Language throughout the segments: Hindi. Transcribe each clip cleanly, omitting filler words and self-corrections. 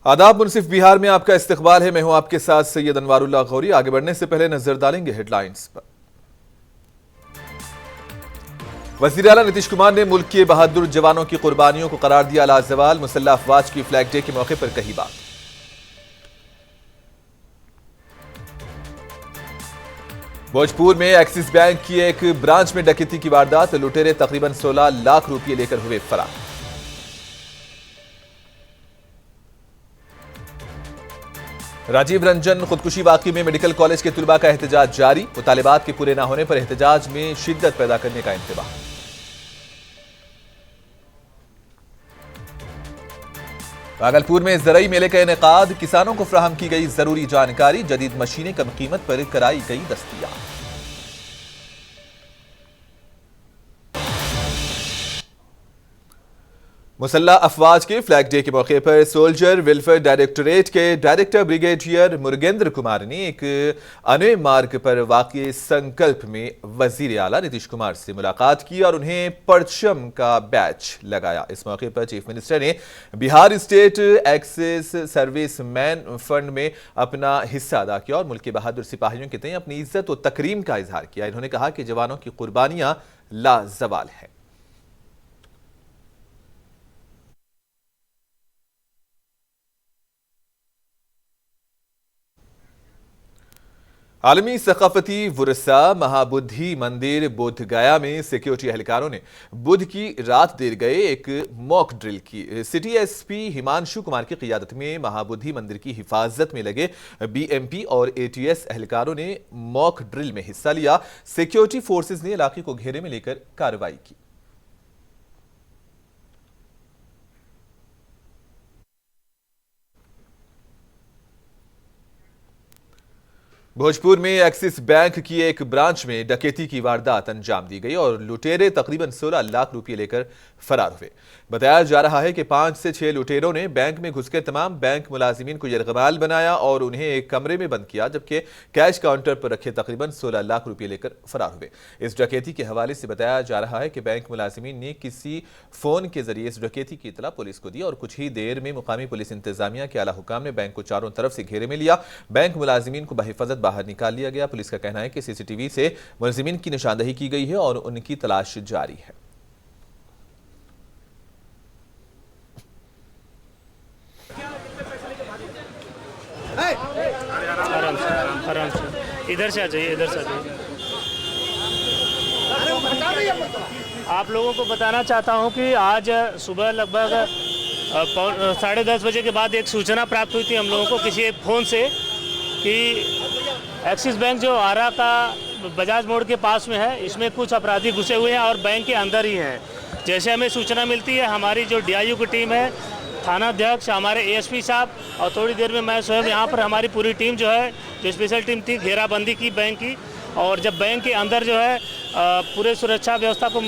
आदाब। मुनसिफ बिहार में आपका इस्तकबाल है। मैं हूं आपके साथ सैयद अनवारुल्लाह गौरी। आगे बढ़ने से पहले नजर डालेंगे हेडलाइंस पर। वज़ीर आला नीतीश कुमार ने मुल्क के बहादुर जवानों की कुर्बानियों को करार दिया लाजवाल। मुसल्लह अफवाज की फ्लैग डे के मौके पर कही बात। भोजपुर में एक्सिस बैंक की एक ब्रांच में डकैती की वारदात। लुटेरे तकरीबन 16 लाख रुपये लेकर हुए फरार। राजीव रंजन खुदकुशी वाकई में मेडिकल कॉलेज के तुलबा का एहतजाज जारी। मुतालिबात के पूरे न होने पर एहतजाज में शिद्दत पैदा करने का इंतबाह। भागलपुर में ज़रई मेले का इनेकाद। किसानों को फराहम की गई जरूरी जानकारी। जदीद मशीनें कम कीमत पर कराई गई दस्तयाब। मुसल्लह अफवाज के फ्लैग डे के मौके पर सोल्जर वेलफेयर डायरेक्टोरेट के डायरेक्टर ब्रिगेडियर मुरुगेंद्र कुमार ने एक अनोए मार्ग पर वाक़ संकल्प में वज़ीर आला नीतीश कुमार से मुलाकात की और उन्हें परचम का बैच लगाया। इस मौके पर चीफ मिनिस्टर ने Bihar state ex service man fund में अपना हिस्सा अदा किया और मुल्क के बहादुर सिपाहियों के तय अपनी इज्जत और तकरीम का इजहार किया। इन्होंने कहा कि जवानों की कुर्बानियां लाजवाल हैं। आलमी सकाफती वुरसा महाबुद्धि मंदिर बोध गया में सिक्योरिटी एहलकारों ने बुध की रात देर गए एक मॉक ड्रिल की। सिटी एसपी हिमांशु कुमार की क़ियादत में महाबुद्धि मंदिर की हिफाजत में लगे बीएमपी और एटीएस एहलकारों ने मॉक ड्रिल में हिस्सा लिया। सिक्योरिटी फोर्सेज ने इलाके को घेरे में लेकर कार्रवाई की। भोजपुर में एक्सिस बैंक की एक ब्रांच में डकैती की वारदात अंजाम दी गई और लुटेरे तकरीबन 16 लाख रुपए लेकर फरार हुए। बताया जा रहा है कि 5 से 6 लुटेरों ने बैंक में घुसकर तमाम बैंक मुलाजिमीन को यरगमाल बनाया और उन्हें एक कमरे में बंद किया, जबकि कैश काउंटर पर रखे तकरीबन 16 लाख रुपए लेकर फरार हुए। इस डकैती के हवाले से बताया जा रहा है कि बैंक मुलाजिमीन ने किसी फोन के जरिए इस डकैती की इतला पुलिस को दी और कुछ ही देर में मुकामी पुलिस इंतजामिया के आला हुकाम ने बैंक को चारों तरफ से घेरे में लिया। बैंक मुलाजिमीन को बहिफाजत बाहर निकाल लिया गया। पुलिस का कहना है कि सीसीटीवी से मुलजिमीन की निशानदही की गई है और उनकी तलाश जारी है। आराम से इधर से आ जाइए, इधर से आ जाइए। आप लोगों को बताना चाहता हूं कि आज सुबह लगभग 10:30 बजे के बाद एक सूचना प्राप्त हुई थी हम लोगों को किसी एक फ़ोन से कि एक्सिस बैंक जो आरा का बजाज मोड़ के पास में है, इसमें कुछ अपराधी घुसे हुए हैं और बैंक के अंदर ही हैं। जैसे हमें सूचना मिलती है, हमारी जो डीआईयू की टीम है, थाना अध्यक्ष, हमारे एएसपी साहब और थोड़ी देर में मैं स्वयं यहाँ पर हमारी पूरी टीम जो है, जो स्पेशल टीम थी, घेराबंदी की बैंक की। और जब बैंक के अंदर जो है पूरे सुरक्षा व्यवस्था को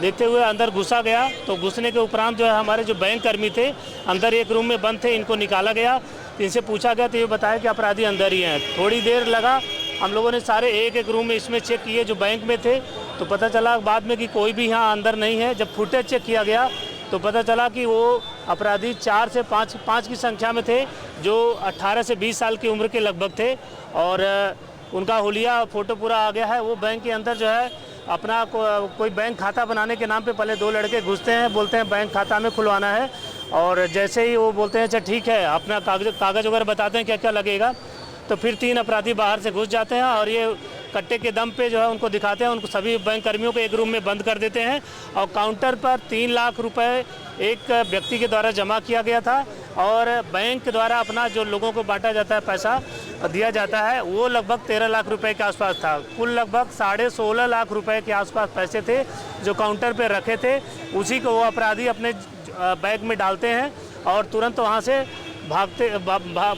देखते हुए अंदर घुसा गया, तो घुसने के उपरांत जो है हमारे जो बैंक कर्मी थे अंदर एक रूम में बंद थे, इनको निकाला गया। इनसे पूछा गया तो ये बताया कि अपराधी अंदर ही हैं। थोड़ी देर लगा, हम लोगों ने सारे एक एक रूम में इसमें चेक किए जो बैंक में थे, तो पता चला बाद में कि कोई भी यहाँ अंदर नहीं है। जब फुटेज चेक किया गया तो पता चला कि वो अपराधी 4 से 5 की संख्या में थे, जो 18 से 20 साल की उम्र के लगभग थे और उनका हुलिया फ़ोटो पूरा आ गया है। वो बैंक के अंदर जो है अपना कोई बैंक खाता बनाने के नाम पे पहले 2 लड़के घुसते हैं, बोलते हैं बैंक खाता हमें खुलवाना है और जैसे ही वो बोलते हैं अच्छा ठीक है, अपना कागज़ वगैरह बताते हैं क्या क्या लगेगा, तो फिर 3 अपराधी बाहर से घुस जाते हैं और ये कट्टे के दम पे जो है उनको दिखाते हैं। उनको सभी बैंक कर्मियों को एक रूम में बंद कर देते हैं और काउंटर पर 3 लाख रुपए एक व्यक्ति के द्वारा जमा किया गया था और बैंक द्वारा अपना जो लोगों को बांटा जाता है, पैसा दिया जाता है, वो लगभग 13 लाख रुपए के आसपास था। कुल लगभग 16.5 लाख रुपए के आसपास पैसे थे जो काउंटर पर रखे थे। उसी को वो अपराधी अपने बैग में डालते हैं और तुरंत वहाँ से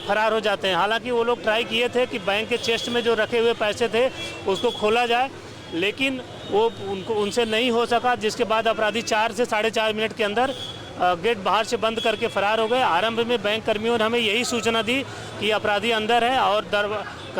फरार हो जाते हैं। हालांकि वो लोग ट्राई किए थे कि बैंक के चेस्ट में जो रखे हुए पैसे थे उसको खोला जाए, लेकिन वो उनसे नहीं हो सका, जिसके बाद अपराधी 4 से 4.5 मिनट के अंदर गेट बाहर से बंद करके फरार हो गए। आरंभ में बैंक कर्मियों ने हमें यही सूचना दी कि अपराधी अंदर है और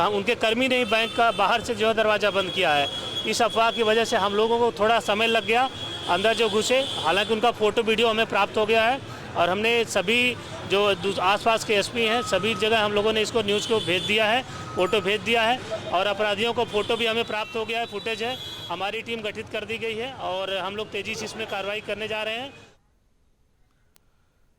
उनके कर्मी ने ही बैंक का बाहर से जो है दरवाज़ा बंद किया है। इस अफवाह की वजह से हम लोगों को थोड़ा समय लग गया अंदर जो घुसे। हालांकि उनका फ़ोटो वीडियो हमें प्राप्त हो गया है और हमने सभी जो आसपास के एसपी हैं, सभी जगह हम लोगों ने इसको न्यूज़ को भेज दिया है, फ़ोटो भेज दिया है और अपराधियों को फ़ोटो भी हमें प्राप्त हो गया है, फुटेज है। हमारी टीम गठित कर दी गई है और हम लोग तेज़ी से इसमें कार्रवाई करने जा रहे हैं।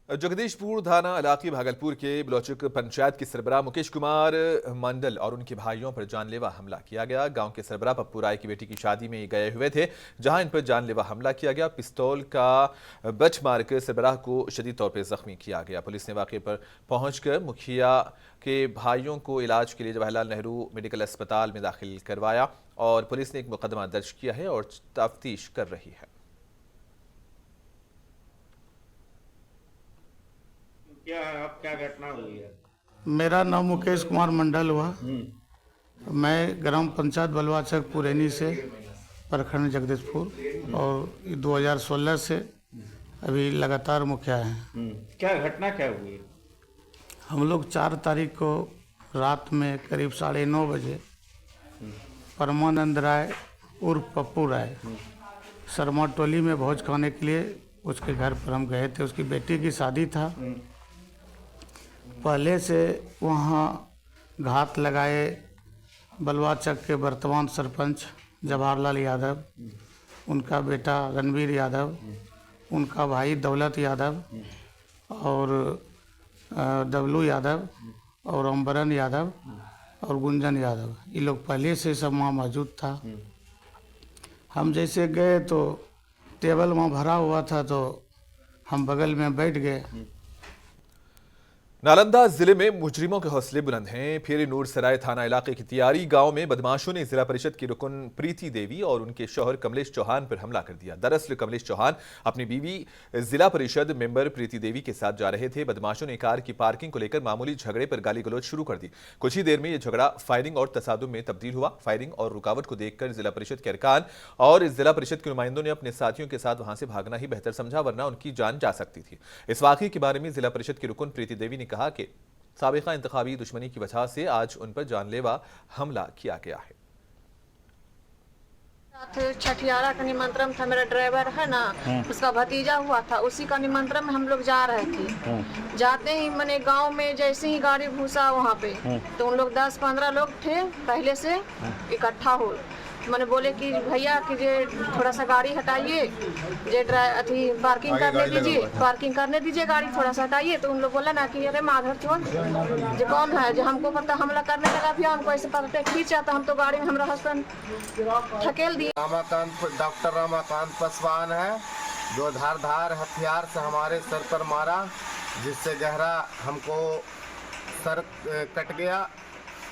जगदीशपुर थाना इलाके भागलपुर के बलोचिक पंचायत के सरबराह मुकेश कुमार मंडल और उनके भाइयों पर जानलेवा हमला किया गया। गांव के सरबराह पप्पू राय की बेटी की शादी में गए हुए थे, जहां इन पर जानलेवा हमला किया गया। पिस्तौल का बच मारकर सरबराह को शदीद तौर पर जख्मी किया गया। पुलिस ने वाक़े पर पहुंचकर मुखिया के भाइयों को इलाज के लिए जवाहरलाल नेहरू मेडिकल अस्पताल में दाखिल करवाया और पुलिस ने एक मुकदमा दर्ज किया है और तफ्तीश कर रही है। क्या घटना हुई है? मेरा नाम मुकेश कुमार मंडल हुआ। मैं ग्राम पंचायत बलवाचक पुरैनी से प्रखंड जगदीशपुर और 2016 से अभी लगातार मुखिया हैं। क्या घटना क्या हुई? हम लोग 4 तारीख को रात में करीब 9:30 बजे परमानंद राय उर्फ पप्पू राय शर्मा टोली में भोज खाने के लिए उसके घर पर हम गए थे। उसकी बेटी की शादी था। पहले से वहाँ घात लगाए बलवाचक के वर्तमान सरपंच जवाहरलाल यादव, उनका बेटा रणवीर यादव, उनका भाई दौलत यादव और डबलू यादव और अम्बरन यादव और गुंजन यादव, ये लोग पहले से सब वहाँ मौजूद था। हम जैसे गए तो टेबल वहाँ भरा हुआ था तो हम बगल में बैठ गए। नालंदा जिले में मुजरिमों के हौसले बुलंद हैं। फिर नूरसराय थाना इलाके की तियारी गांव में बदमाशों ने जिला परिषद की रुकन प्रीति देवी और उनके शौहर कमलेश चौहान पर हमला कर दिया। दरअसल कमलेश चौहान अपनी बीवी जिला परिषद मेंबर प्रीति देवी के साथ जा रहे थे। बदमाशों ने कार की पार्किंग को लेकर मामूली झगड़े पर गाली गलौज शुरू कर दी। कुछ ही देर में यह झगड़ा फायरिंग और तसादुम में तब्दील हुआ। फायरिंग और रुकावट को देखकर जिला परिषद के अरकान और जिला परिषद के नुमाइंदों ने अपने साथियों के साथ वहां से भागना ही बेहतर समझा, वरना उनकी जान जा सकती थी। इस वाकये के बारे में जिला परिषद की रुकन प्रीति देवी ने कहा कि साबिका इंतखाबी दुश्मनी की वजह से आज उन पर जानलेवा हमला किया गया है। छठियारा का निमंत्रण था, मेरा ड्राइवर है ना उसका भतीजा हुआ था, उसी का निमंत्रण में हम लोग जा रहे थे। जाते ही मैंने गांव में जैसे ही गाड़ी घुसा वहाँ पे तो उन लोग 10-15 लोग थे पहले से इकट्ठा हो। मैंने बोले कि भैया कि जे थोड़ा सा गाड़ी हटाइए, जे पार्किंग करने दीजिए गाड़ी थोड़ा सा हटाइए। तो उन लोग बोला ना कि अरे माधर चोर जे कौन है, जो हमको पता हमला करने लगा। फिर हमको ऐसे पकड़े खींचा तो हम तो गाड़ी में हमारा हस्बैंड धकेल दिए। डॉक्टर रमाकांत पासवान है जो धारदार हथियार से हमारे सर पर मारा, जिससे गहरा हमको सर कट गया,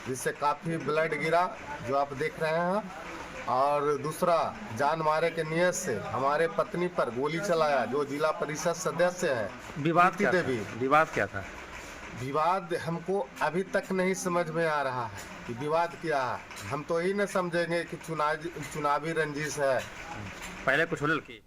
जिससे काफ़ी ब्लड गिरा जो आप देख रहे हैं। और दूसरा जान मारे के नियत से हमारे पत्नी पर गोली चलाया जो जिला परिषद सदस्य है। विवाद क्या था? विवाद क्या था? विवाद हमको अभी तक नहीं समझ में आ रहा है कि विवाद क्या है। हम तो ही न समझेंगे कि चुनावी रंजिश है। पहले कुछ हुलल की।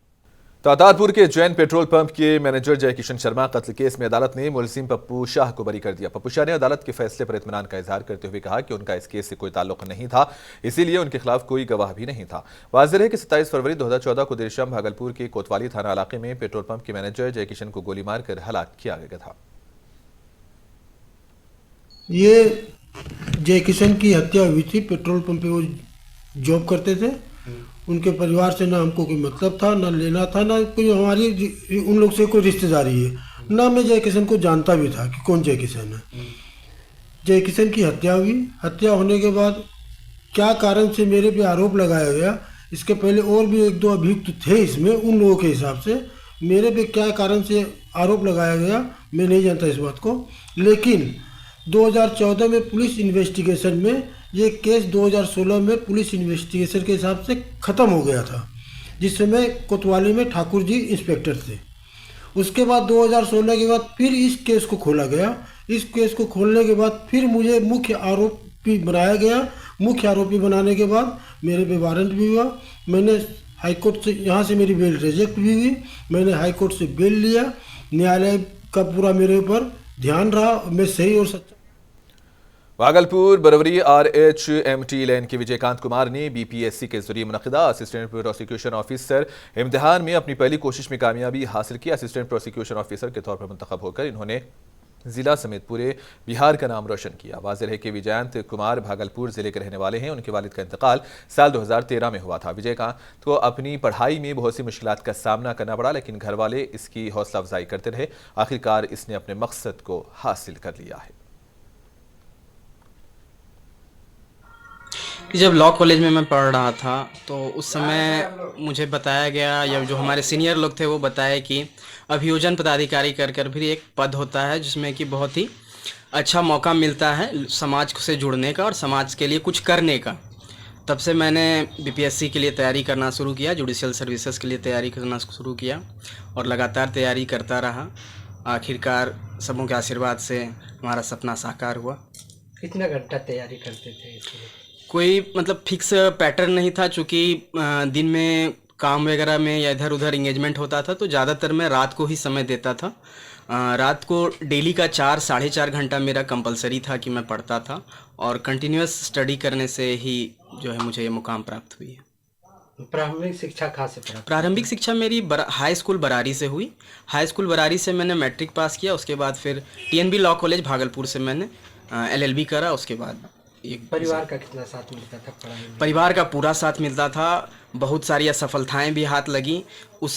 तातारपुर के जैन पेट्रोल पंप के मैनेजर जय किशन शर्मा कत्ल केस में अदालत ने मुलजिम पप्पू शाह को बरी कर दिया। पप्पू शाह ने अदालत के फैसले पर इत्मीनान का इजहार करते हुए कहा कि उनका इस केस से कोई ताल्लुक नहीं था, इसीलिए उनके खिलाफ कोई गवाह भी नहीं था। वाज़ेह है कि 27 फरवरी 2014 को देर शाम भागलपुर के कोतवाली थाना इलाके में पेट्रोल पंप के मैनेजर जय किशन को गोली मारकर हलाक किया गया था। ये जय किशन की हत्या हुई थी। पेट्रोल पंप पे वो जॉब करते थे। उनके परिवार से ना हमको कोई मतलब था, ना लेना था, ना कोई हमारी उन लोग से कोई रिश्तेदारी है। ना मैं जय किशन को जानता भी था कि कौन जय किशन है। जय किशन की हत्या हुई। हत्या होने के बाद क्या कारण से मेरे पे आरोप लगाया गया, इसके पहले और भी 1-2 अभियुक्त थे इसमें। उन लोगों के हिसाब से मेरे पे क्या कारण से आरोप लगाया गया मैं नहीं जानता इस बात को। लेकिन 2014 में पुलिस इन्वेस्टिगेशन में ये केस 2016 में पुलिस इन्वेस्टिगेशन के हिसाब से ख़त्म हो गया था, जिस समय कोतवाली में ठाकुर जी इंस्पेक्टर थे। उसके बाद 2016 के बाद फिर इस केस को खोला गया। इस केस को खोलने के बाद फिर मुझे मुख्य आरोपी बनाया गया। मुख्य आरोपी बनाने के बाद मेरे पे वारंट भी हुआ। मैंने हाईकोर्ट से, यहाँ से मेरी बेल रिजेक्ट भी हुई। मैंने हाईकोर्ट से बेल लिया। न्यायालय का पूरा मेरे ऊपर ध्यान रहा, मैं सही और सच्चा। भागलपुर बरवरी RHMT लेन के विजयकांत कुमार ने BPSC के जरिए मुनक़िदा असिस्टेंट प्रोसिक्यूशन ऑफिसर इम्तिहान में अपनी पहली कोशिश में कामयाबी हासिल की। असिस्टेंट प्रोसिक्यूशन ऑफिसर के तौर पर मुंतखब होकर इन्होंने जिला समेत पूरे बिहार का नाम रोशन किया। वाज़ेह है कि विजयंत कुमार भागलपुर जिले के रहने वाले हैं। उनके वालिद का इंतकाल साल 2013 में हुआ था। विजयकांत को अपनी पढ़ाई में बहुत सी मुश्किलात का सामना करना पड़ा, लेकिन घर वाले इसकी हौसला अफजाई करते रहे। आखिरकार इसने अपने मकसद को हासिल कर लिया है। कि जब लॉ कॉलेज में मैं पढ़ रहा था तो उस समय मुझे बताया गया, या जो हमारे सीनियर लोग थे वो बताए कि अभियोजन पदाधिकारी कर भी एक पद होता है जिसमें कि बहुत ही अच्छा मौका मिलता है समाज से जुड़ने का और समाज के लिए कुछ करने का। तब से मैंने बीपीएससी के लिए तैयारी करना शुरू किया, जुडिशियल सर्विसेज के लिए तैयारी करना शुरू किया और लगातार तैयारी करता रहा। आखिरकार सबों के आशीर्वाद से हमारा सपना साकार हुआ। कितना घंटा तैयारी करते थे इसके लिए? कोई मतलब फिक्स पैटर्न नहीं था, चूँकि दिन में काम वगैरह में या इधर उधर इंगेजमेंट होता था तो ज़्यादातर मैं रात को ही समय देता था। रात को डेली का 4-4.5 घंटा मेरा कंपलसरी था कि मैं पढ़ता था और कंटिन्यूस स्टडी करने से ही जो है मुझे ये मुकाम प्राप्त हुई है। प्रारंभिक शिक्षा कहाँ से प्राप्त? प्रारंभिक शिक्षा मेरी हाई स्कूल बरारी से हुई। हाई स्कूल बरारी से मैंने मैट्रिक पास किया। उसके बाद फिर टीएनबी लॉ कॉलेज भागलपुर से मैंने एलएलबी करा। उसके बाद परिवार का कितना साथ मिलता था पढ़ाई में? परिवार का पूरा साथ मिलता था। बहुत सारी असफलताएं भी हाथ लगी। उस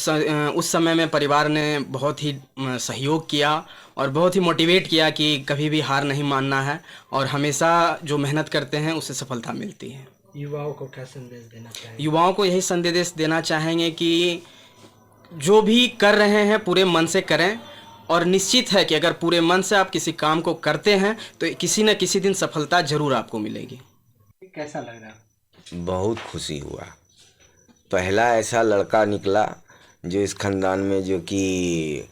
समय में परिवार ने बहुत ही सहयोग किया और बहुत ही मोटिवेट किया कि कभी भी हार नहीं मानना है और हमेशा जो मेहनत करते हैं उससे सफलता मिलती है। युवाओं को क्या संदेश देना चाहेंगे? युवाओं को यही संदेश देना चाहेंगे कि जो भी कर रहे हैं पूरे मन से करें और निश्चित है कि अगर पूरे मन से आप किसी काम को करते हैं तो किसी न किसी दिन सफलता जरूर आपको मिलेगी। कैसा लग रहा? बहुत खुशी हुआ। पहला ऐसा लड़का निकला जो इस खानदान में जो कि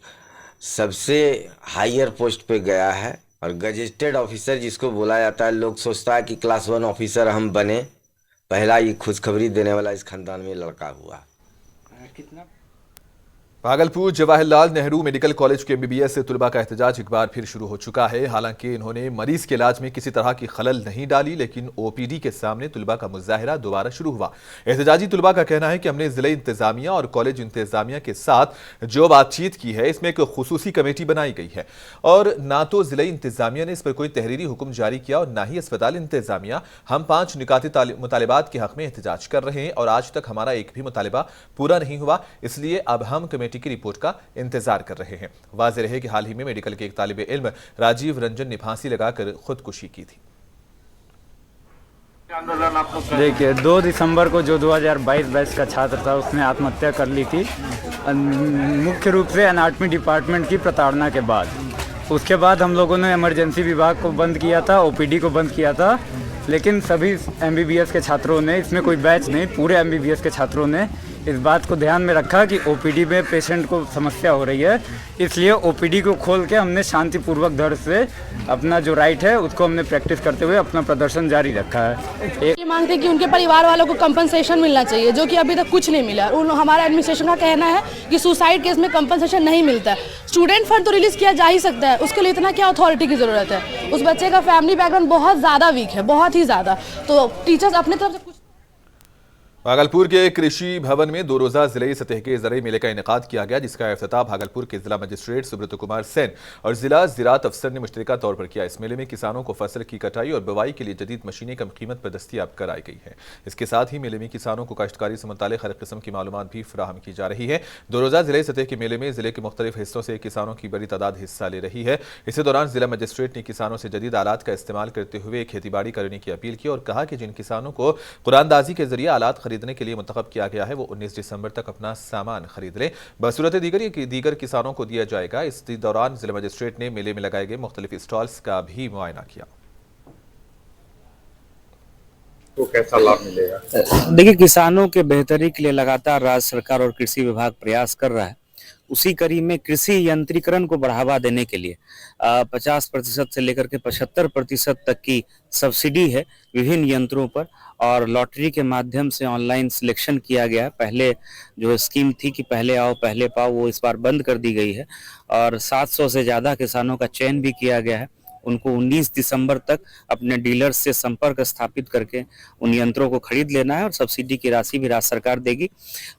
सबसे हायर पोस्ट पे गया है और गजेटेड ऑफिसर जिसको बोला जाता है। लोग सोचता है कि क्लास 1 ऑफिसर हम बने। पहला ये खुशखबरी देने वाला इस खानदान में लड़का हुआ। कितना? भागलपुर जवाहरलाल नेहरू मेडिकल कॉलेज के एमबीबीएस से तुलबा का एहतजाज एक बार फिर शुरू हो चुका है। हालांकि इन्होंने मरीज के इलाज में किसी तरह की खलल नहीं डाली, लेकिन ओपीडी के सामने तुलबा का मुजाहिरा दोबारा शुरू हुआ। एहतजाजी तुलबा का कहना है कि हमने जिले इंतजामिया और कॉलेज इंतजामिया के साथ जो बातचीत की है इसमें एक खुसूसी कमेटी बनाई गई है और ना तो जिले इंतजामिया ने इस पर कोई तहरीरी हुक्म जारी किया और ना ही अस्पताल इंतजामिया। हम 5 निकाती मुतालिबात के हक में एहतजाज कर रहे हैं और आज तक हमारा एक भी मुतालिबा पूरा नहीं हुआ, इसलिए अब हम कमेटी की रिपोर्ट का इंतजार कर रहे हैं। वाज़ेह रहे कि हाल ही में मेडिकल के एक तालिबे इल्म राजीव रंजन ने फांसी लगाकर खुदकुशी की थी। देखिए 2 दिसंबर को जो 2022 बैच का छात्र था उसने आत्महत्या कर ली थी, मुख्य रूप से एनाटॉमी डिपार्टमेंट की प्रताड़ना के बाद। उसके बाद हम लोगों ने इमरजेंसी विभाग को बंद किया था, ओपीडी को बंद किया था, लेकिन सभी एमबीबीएस के छात्रों ने, इसमें कोई बैच नहीं, पूरे एमबीबीएस के छात्रों ने इस बात को ध्यान में रखा कि ओपीडी में पेशेंट को समस्या हो रही है, इसलिए ओपीडी को खोल के हमने शांतिपूर्वक दर से अपना जो राइट है उसको हमने प्रैक्टिस करते हुए अपना प्रदर्शन जारी रखा है। ये मांगते हैं कि उनके परिवार वालों को कंपनसेशन मिलना चाहिए, जो कि अभी तक कुछ नहीं मिला। हमारा एडमिनिस्ट्रेशन का कहना है कि सुसाइड केस में कंपनसेशन नहीं मिलता है। स्टूडेंट फंड तो रिलीज किया जा ही सकता है, उसके लिए इतना क्या अथॉरिटी की जरूरत है? उस बच्चे का फैमिली बैकग्राउंड बहुत ज़्यादा वीक है, बहुत ही ज़्यादा, तो टीचर्स अपने तरफ से कुछ। भागलपुर के कृषि भवन में 2 रोजा जिले सतह के ज़रई मेले का इनेकाद किया गया, जिसका इफ्तिताह भागलपुर के जिला मजिस्ट्रेट सुब्रत कुमार सेन और जिला ज़राअत अफसर ने मुश्तरका तौर पर किया। इस मेले में किसानों को फसल की कटाई और बुवाई के लिए जदीद मशीनें कम कीमत पर दस्तियाब कराई गई हैं। इसके साथ ही मेले में किसानों को काश्तकारी से मुताल्लिक़ हर किस्म की मालूमात भी फराहम की जा रही है। 2 रोजा जिले सतह के मेले में जिले के मुख्तलिफ हिस्सों से किसानों की बड़ी तादाद हिस्सा ले रही है। इसी दौरान जिला मजिस्ट्रेट ने किसानों से जदीद आलात का इस्तेमाल करते हुए खेती करने की अपील की और कहा कि जिन किसानों को कुरानदाजी के जरिए आलात खरीदने के लिए मुंतखब किया गया है वो 19 दिसंबर तक अपना सामान खरीद लें। बसूरत दीगर किसानों को दिया जाएगा। इस दौरान जिला मजिस्ट्रेट ने मेले में लगाए गए मुख्तलिफ स्टॉल्स का भी मुआयना किया। तो कैसा लाभ मिलेगा? देखिए, किसानों के बेहतरी के लिए लगातार राज्य सरकार और कृषि विभाग प्रयास कर रहा है। उसी कड़ी में कृषि यंत्रीकरण को बढ़ावा देने के लिए 50% से लेकर के 75% तक की सब्सिडी है विभिन्न यंत्रों पर और लॉटरी के माध्यम से ऑनलाइन सिलेक्शन किया गया है। पहले जो स्कीम थी कि पहले आओ पहले पाओ, वो इस बार बंद कर दी गई है और 700 से ज़्यादा किसानों का चयन भी किया गया है उनको 19 दिसंबर तक अपने डीलर्स से संपर्क स्थापित करके उन यंत्रों को खरीद लेना है और सब्सिडी की राशि भी राज्य सरकार देगी।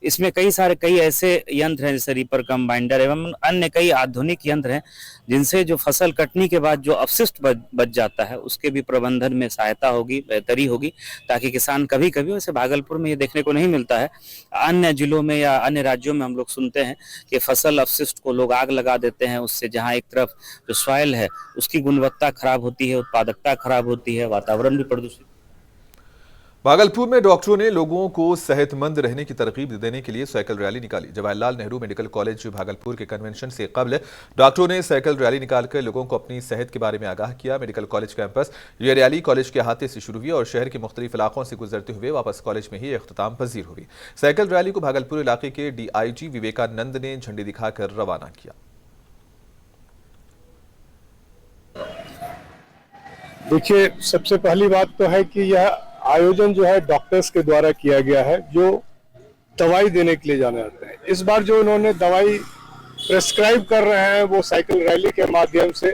इसमें कई ऐसे यंत्र हैं जैसे रीपर कंबाइंडर एवं अन्य कई आधुनिक यंत्र हैं जिनसे जो फसल कटने के बाद जो अवशिष्ट बच जाता है उसके भी प्रबंधन में सहायता होगी, बेहतरी होगी, ताकि किसान कभी कभी, वैसे भागलपुर में ये देखने को नहीं मिलता है, अन्य जिलों में या अन्य राज्यों में हम लोग सुनते हैं कि फसल अवशिष्ट को लोग आग लगा देते हैं, उससे जहां एक तरफ जो सॉइल है उसकी गुणवत्ता खराब होती है, उत्पादकता खराब होती है, वातावरण भी प्रदूषित। भागलपुर में डॉक्टरों ने लोगों को सेहतमंद रहने की तरकीब देने के लिए साइकिल रैली निकाली। जवाहरलाल नेहरू मेडिकल कॉलेज भागलपुर के कन्वेंशन से कबल डॉक्टरों ने साइकिल रैली निकालकर लोगों को अपनी सेहत के बारे में आगाह किया। मेडिकल कॉलेज कैंपस ये रैली कॉलेज के अहाते से शुरू हुई और शहर के मुख्तलिफ इलाकों से गुजरते हुए वापस कॉलेज में ही इख्तिताम पजीर हुई। साइकिल रैली को भागलपुर इलाके के DIG विवेकानंद ने झंडी दिखाकर रवाना किया। देखिए, सबसे पहली बात तो है कि यह आयोजन जो है डॉक्टर्स के द्वारा किया गया है जो दवाई देने के लिए जाने जाते हैं। इस बार जो उन्होंने दवाई प्रेस्क्राइब कर रहे हैं वो साइकिल रैली के माध्यम से,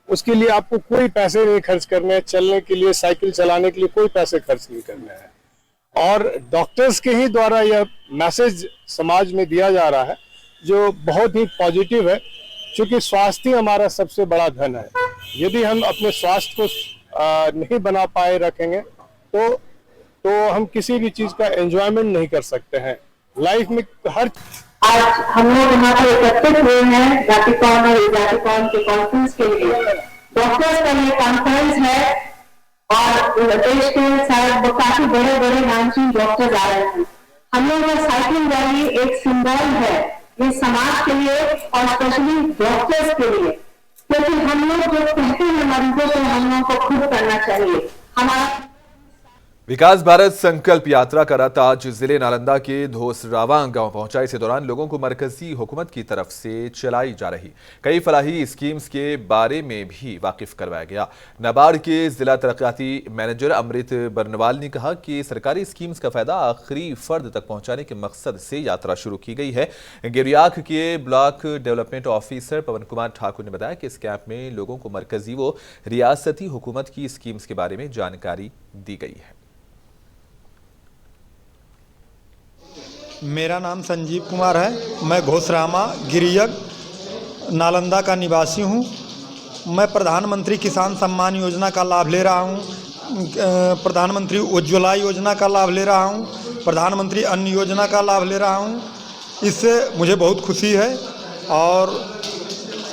उसके लिए आपको कोई पैसे नहीं खर्च करने हैं, चलने के लिए, साइकिल चलाने के लिए कोई पैसे खर्च नहीं करने हैं और डॉक्टर्स के ही द्वारा यह मैसेज समाज में दिया जा रहा है जो बहुत ही पॉजिटिव है, क्योंकि स्वास्थ्य हमारा सबसे बड़ा धन है। यदि हम अपने स्वास्थ्य को नहीं बना पाए रखेंगे तो हम किसी भी चीज का एंजॉयमेंट नहीं कर सकते हैं लाइफ में। हर आज हम लोग यहाँ पे एकत्रित हुए हैं जातिकौन और जातिकौन के कॉन्फ्रेंस के लिए। डॉक्टर्स का ये कॉन्फ्रेंस है और देश के शायद काफी बड़े बड़े नामचीन डॉक्टर्स आ रहे हैं। हम लोग का साइकिल रैली एक सिंबल है ये समाज के लिए और स्पेशली डॉक्टर्स के लिए, क्योंकि हम लोग जो कहते हैं मरीजों को हम लोगों को खुद करना चाहिए। हमारा विकास भारत संकल्प यात्रा का रथ आज जिले नालंदा के धोसरावा गांव पहुंचा। इसी दौरान लोगों को मरकजी हुकूमत की तरफ से चलाई जा रही कई फलाही स्कीम्स के बारे में भी वाकिफ करवाया गया। नाबार्ड के जिला तरक्याती मैनेजर अमृत बर्नवाल ने कहा कि सरकारी स्कीम्स का फायदा आखिरी फर्द तक पहुंचाने के मकसद से यात्रा शुरू की गई है। गिरियाख के ब्लॉक डेवलपमेंट ऑफिसर पवन कुमार ठाकुर ने बताया कि इस कैंप में लोगों को मरकजी व रियासती हुकूमत की स्कीम्स के बारे में जानकारी दी गई है। मेरा नाम संजीव कुमार है। मैं घोसरामा गिरियक नालंदा का निवासी हूँ। मैं प्रधानमंत्री किसान सम्मान योजना का लाभ ले रहा हूँ, प्रधानमंत्री उज्ज्वला योजना का लाभ ले रहा हूँ, प्रधानमंत्री अन्न योजना का लाभ ले रहा हूँ। इससे मुझे बहुत खुशी है और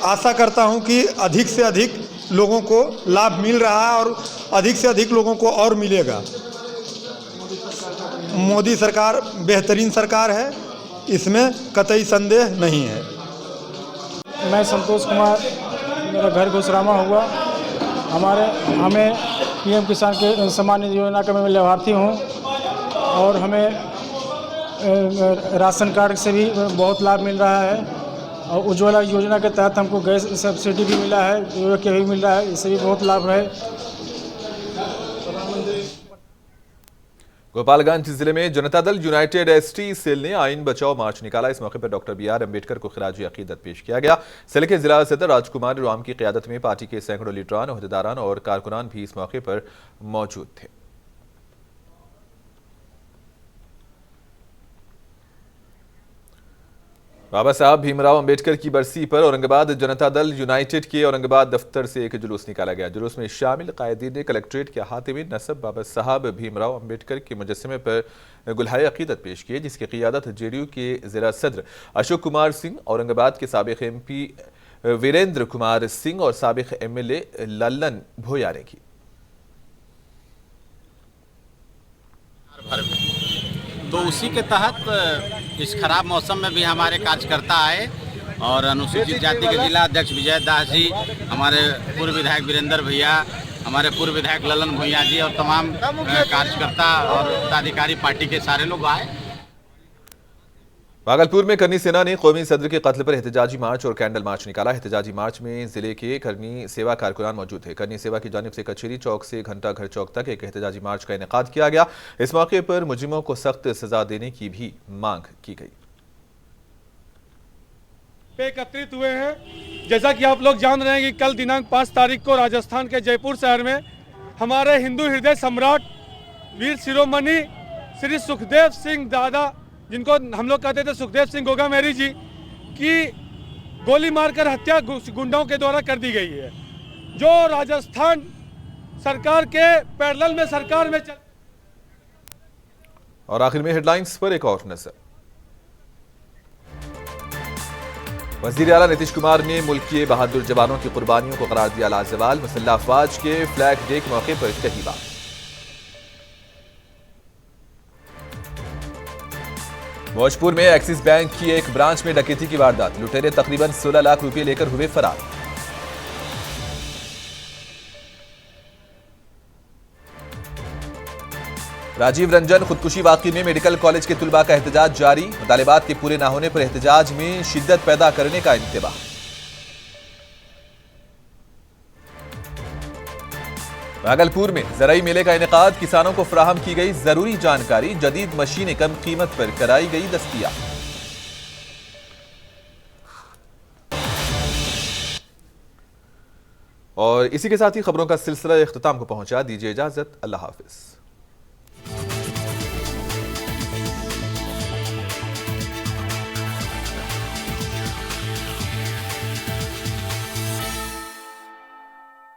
आशा करता हूँ कि अधिक से अधिक लोगों को लाभ मिल रहा है और अधिक से अधिक लोगों को और मिलेगा। मोदी सरकार बेहतरीन सरकार है, इसमें कतई संदेह नहीं है। मैं संतोष कुमार, मेरा घर घोसरामा हुआ। हमें PM किसान के सम्मान निधि योजना का मैं लाभार्थी हूँ और हमें राशन कार्ड से भी बहुत लाभ मिल रहा है और उज्ज्वला योजना के तहत हमको गैस सब्सिडी भी मिला है, के भी मिल रहा है, इससे भी बहुत लाभ है। गोपालगंज जिले में Janata Dal United ST cell ने आइन बचाओ मार्च निकाला। इस मौके पर डॉक्टर BR अम्बेडकर को खिराजी अकीदत पेश किया गया। जिले के जिला सदर राजकुमार राम की क़यादत में पार्टी के सैकड़ों लीडरान, ओहदेदारान और कारकुनान भी इस मौके पर मौजूद थे। बाबा साहब भीमराव अंबेडकर की बरसी पर औरंगाबाद जनता दल यूनाइटेड के औरंगाबाद दफ्तर से एक जुलूस निकाला गया। जुलूस में शामिल कायदीन ने कलेक्ट्रेट के अहाते में नसब बाबा साहब भीमराव अंबेडकर के मुजस्समे पर गुलहाए अकीदत पेश किए, जिसकी क़ियादत JDU के ज़िला सदर अशोक कुमार सिंह, औरंगाबाद के साबिक़ MP वीरेंद्र कुमार सिंह और साबिक़ MLA लल्लन भोया ने की। तो उसी के तहत इस खराब मौसम में भी हमारे कार्यकर्ता आए और अनुसूचित जाति के जिला अध्यक्ष विजय दास जी, हमारे पूर्व विधायक वीरेंद्र भैया, हमारे पूर्व विधायक ललन भैया जी और तमाम कार्यकर्ता और पदाधिकारी पार्टी के सारे लोग आए। भागलपुर में करनी सेना ने कौमी सदर के कत्ल पर एहतजाजी मार्च और कैंडल मार्च निकाला। एहतजाजी मार्च में जिले के करनी सेवा कारकुनान मौजूद थे। करनी सेवा की जानिब से कचेरी चौक से घंटा घर चौक तक एक एहतजाजी मार्च का इनेकाद किया गया। इस मौके पर मुजरिमों को सख्त सजा देने की भी मांग की गई। पे एकत्रित हुए हैं। जैसा कि आप लोग जान रहे हैं कि कल दिनांक 5 तारीख को राजस्थान के जयपुर शहर में हमारे हिंदू हृदय सम्राट वीर शिरोमणि श्री सुखदेव सिंह दादा, जिनको हम लोग कहते थे सुखदेव सिंह गोगामेरी जी, की गोली मारकर हत्या गुंडों के द्वारा कर दी गई है, जो राजस्थान सरकार के पैरेलल में सरकार में और आखिर में हेडलाइंस पर एक और नजर। वज़ीर आला नीतीश कुमार ने मुल्क के बहादुर जवानों की कुर्बानियों को करार दिया लाजवाल। मुसल्लह अफवाज के फ्लैग डे के मौके पर कही बात। भोजपुर में एक्सिस बैंक की एक ब्रांच में डकैती की वारदात। लुटेरे तकरीबन 16 लाख रुपए लेकर हुए फरार। राजीव रंजन खुदकुशी वाकई में मेडिकल कॉलेज के तुलबा का एहतजाज जारी। मुतालिबात के पूरे ना होने पर एहतजाज में शिद्दत पैदा करने का इंतबाह। भागलपुर में ज़राई मेले का इनेकाद। किसानों को फराहम की गई जरूरी जानकारी। जदीद मशीनें कम कीमत पर कराई गई दस्तयाब। और इसी के साथ ही खबरों का सिलसिला इख्तिताम को पहुंचा। दीजिए इजाजत। अल्लाह हाफिज।